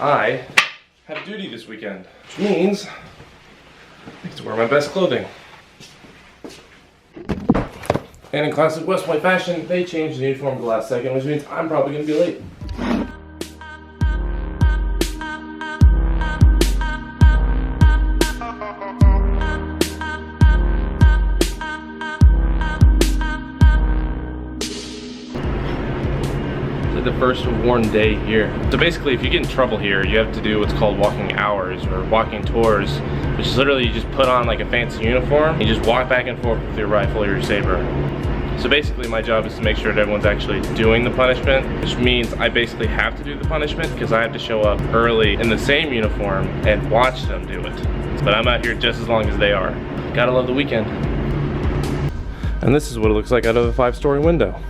I have duty this weekend, which means I get to wear my best clothing. And in classic West Point fashion, they changed the uniform at the last second, which means I'm probably going to be late. The first worn day here. So basically, if you get in trouble here, you have to do what's called walking hours or walking tours, which is literally you just put on like a fancy uniform and you just walk back and forth with your rifle or your saber. So basically my job is to make sure that everyone's actually doing the punishment, which means I basically have to do the punishment because I have to show up early in the same uniform and watch them do it. But I'm out here just as long as they are. Gotta love the weekend. And this is what it looks like out of the 5-story window.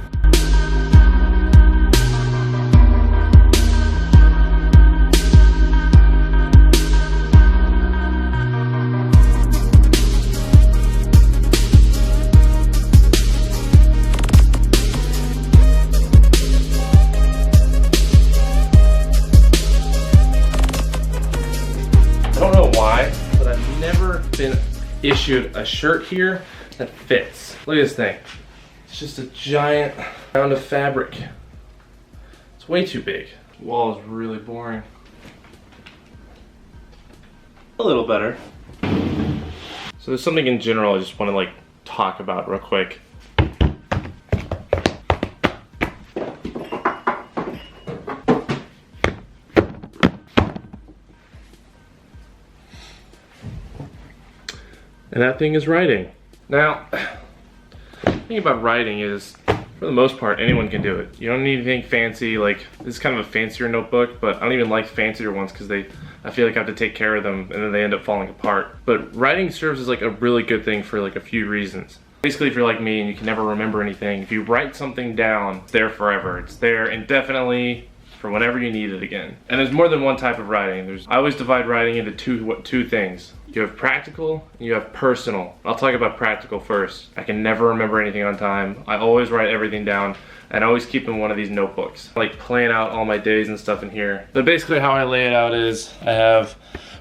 Been issued a shirt here that fits. Look at this thing. It's just a giant round of fabric. It's way too big. The wall is really boring. A little better. So there's something in general I just want to like talk about real quick. And that thing is writing. Now, the thing about writing is, for the most part, anyone can do it. You don't need anything fancy, like, this is kind of a fancier notebook, but I don't even like fancier ones because I feel like I have to take care of them and then they end up falling apart. But writing serves as like a really good thing for like a few reasons. Basically, if you're like me and you can never remember anything, if you write something down, it's there forever. It's there indefinitely for whenever you need it again. And there's more than one type of writing. I always divide writing into two things. You have practical and you have personal. I'll talk about practical first. I can never remember anything on time. I always write everything down and I always keep in one of these notebooks. I like plan out all my days and stuff in here. But basically how I lay it out is I have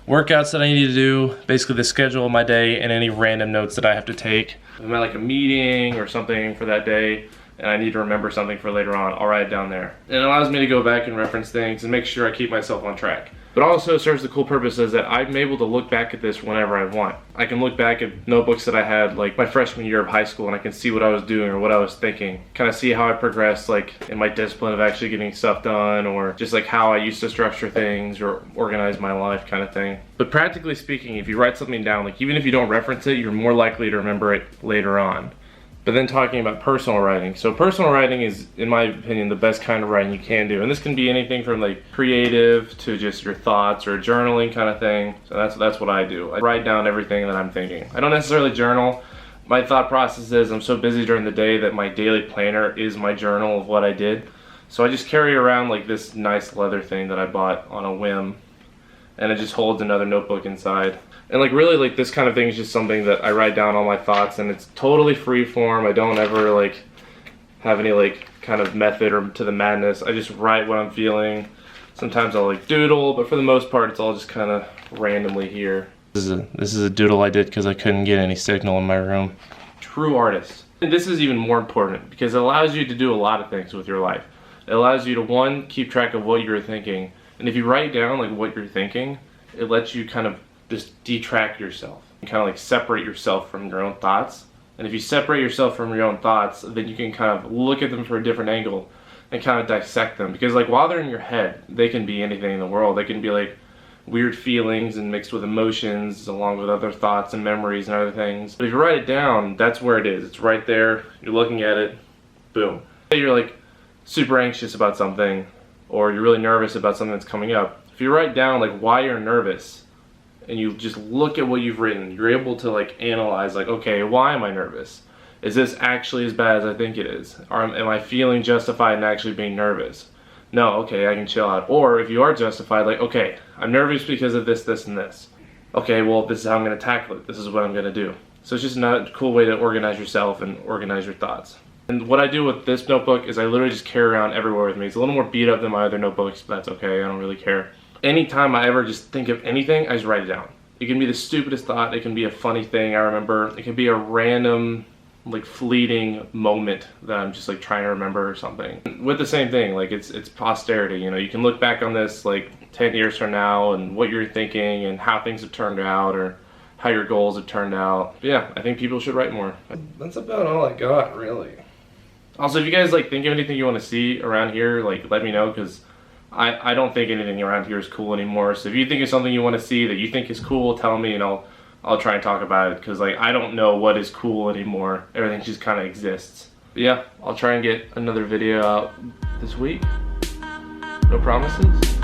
workouts that I need to do, basically the schedule of my day and any random notes that I have to take. If I'm at like a meeting or something for that day and I need to remember something for later on, I'll write it down there. And it allows me to go back and reference things and make sure I keep myself on track. But also serves the cool purpose is that I'm able to look back at this whenever I want. I can look back at notebooks that I had like my freshman year of high school and I can see what I was doing or what I was thinking. Kind of see how I progressed like in my discipline of actually getting stuff done or just like how I used to structure things or organize my life kind of thing. But practically speaking, if you write something down, like even if you don't reference it, you're more likely to remember it later on. But then talking about personal writing. So personal writing is, in my opinion, the best kind of writing you can do. And this can be anything from like creative to just your thoughts or journaling kind of thing. So that's what I do. I write down everything that I'm thinking. I don't necessarily journal. My thought process is I'm so busy during the day that my daily planner is my journal of what I did. So I just carry around like this nice leather thing that I bought on a whim. And it just holds another notebook inside. And like really like this kind of thing is just something that I write down all my thoughts and it's totally free form. I don't ever like have any like kind of method or to the madness. I just write what I'm feeling. Sometimes I'll like doodle, but for the most part it's all just kind of randomly here. This is a doodle I did because I couldn't get any signal in my room. True artist. And this is even more important because it allows you to do a lot of things with your life. It allows you to, one, keep track of what you're thinking. And if you write down like what you're thinking, it lets you kind of just detract yourself. You kind of like separate yourself from your own thoughts. And if you separate yourself from your own thoughts, then you can kind of look at them from a different angle and kind of dissect them. Because like while they're in your head, they can be anything in the world. They can be like weird feelings and mixed with emotions along with other thoughts and memories and other things. But if you write it down, that's where it is. It's right there. You're looking at it. Boom. Say you're like super anxious about something or you're really nervous about something that's coming up. If you write down like why you're nervous, and you just look at what you've written, you're able to like analyze like, okay, why am I nervous? Is this actually as bad as I think it is? Or am I feeling justified in actually being nervous? No, okay, I can chill out. Or if you are justified, like, okay, I'm nervous because of this, this, and this. Okay, well, this is how I'm gonna tackle it. This is what I'm gonna do. So it's just a cool way to organize yourself and organize your thoughts. And what I do with this notebook is I literally just carry around everywhere with me. It's a little more beat up than my other notebooks, but that's okay, I don't really care. anytime I ever just think of anything, I just write it down. It can be the stupidest thought, it can be a funny thing I remember, it can be a random, like, fleeting moment that I'm just like trying to remember or something. With the same thing, like, it's posterity, you know, you can look back on this like 10 years from now and what you're thinking and how things have turned out or how your goals have turned out. But yeah, I think people should write more. That's about all I got, really. Also, if you guys like think of anything you want to see around here, like, let me know, because I don't think anything around here is cool anymore. So if you think of something you want to see that you think is cool, tell me and I'll try and talk about it, because like I don't know what is cool anymore. Everything just kind of exists. But yeah, I'll try and get another video out this week. No promises.